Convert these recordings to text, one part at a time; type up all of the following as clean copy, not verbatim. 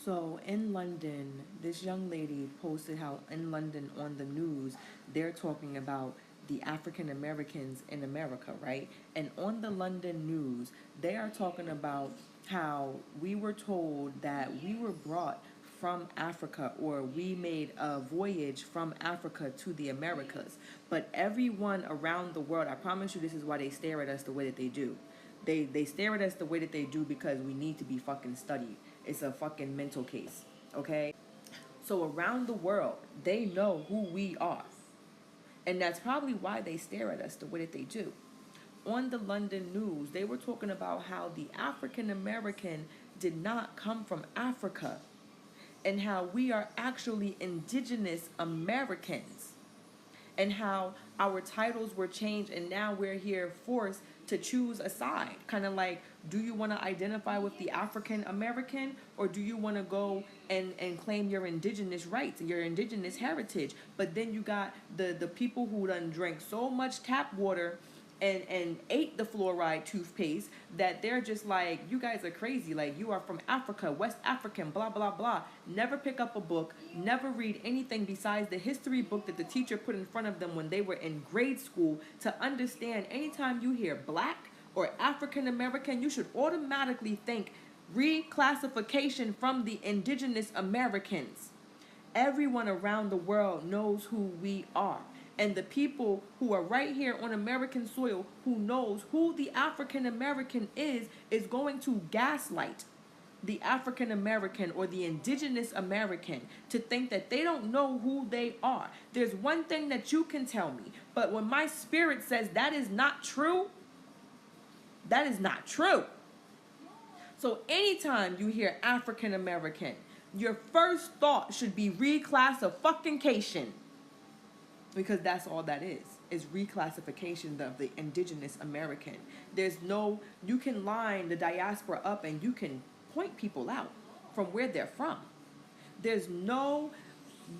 So in London, this young lady posted how in London on the news, they're talking about the African Americans in America, right? And on the London news, they are talking about how we were told that we were brought from Africa, or we made a voyage from Africa to the Americas. But everyone around the world, I promise you this is why they stare at us the way that they do. They stare at us the way that they do because we need to be fucking studied. It's a fucking mental case, okay? So around the world, they know who we are. And that's probably why they stare at us the way that they do. On the London news, they were talking about how the African American did not come from Africa and how we are actually indigenous Americans and how our titles were changed and now we're here forced to choose a side. Kind of like, do you want to identify with the African American, or do you want to go and claim your indigenous rights, your indigenous heritage? But then you got the people who done drank so much tap water and ate the fluoride toothpaste that they're just like, you guys are crazy. Like, you are from Africa, West African, blah, blah, blah. Never pick up a book, never read anything besides the history book that the teacher put in front of them when they were in grade school to understand anytime you hear black or African American, you should automatically think reclassification from the indigenous Americans. Everyone around the world knows who we are. And the people who are right here on American soil who knows who the African American is going to gaslight the African American or the indigenous American to think that they don't know who they are. There's one thing that you can tell me, but when my spirit says that is not true, that is not true. So anytime you hear African American, your first thought should be reclassification, because that's all that is reclassification of the indigenous American. There's no, you can line the diaspora up and you can point people out from where they're from. There's no,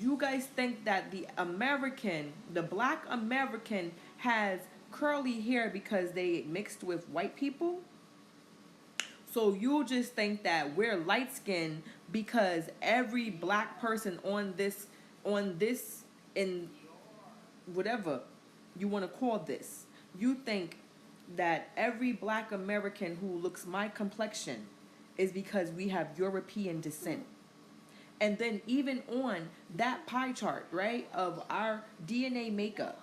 you guys think that the American, the black American has curly hair because they mixed with white people? So you just think that we're light skinned because every black person on this in whatever you want to call this, you think that every black American who looks my complexion is because we have European descent. And then even on that pie chart, right, of our DNA makeup,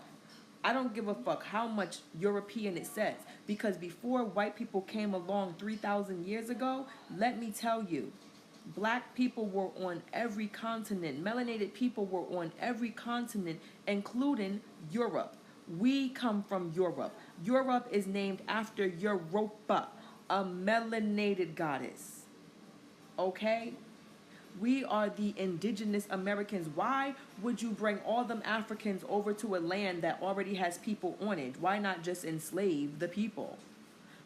I don't give a fuck how much European it says, because before white people came along 3,000 years ago, let me tell you, black people were on every continent. Melanated people were on every continent, including Europe. We come from Europe. Europe is named after Europa, a melanated goddess. Okay? We are the indigenous Americans. Why would you bring all them Africans over to a land that already has people on it? Why not just enslave the people?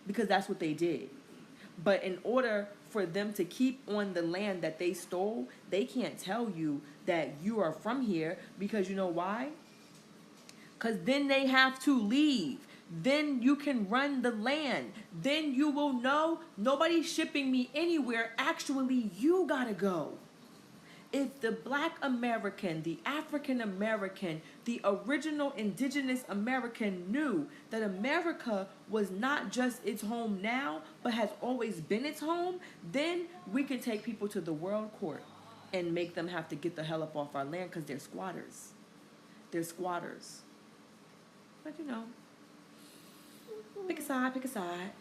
Because that's what they did. But in order for them to keep on the land that they stole, they can't tell you that you are from here, because you know why? Because then they have to leave. Then you can run the land. Then you will know nobody's shipping me anywhere. Actually, you gotta go. If the black American, the African American, the original indigenous American knew that America was not just its home now, but has always been its home, then we can take people to the world court and make them have to get the hell up off our land because they're squatters. They're squatters. But you know, pick a side, pick a side.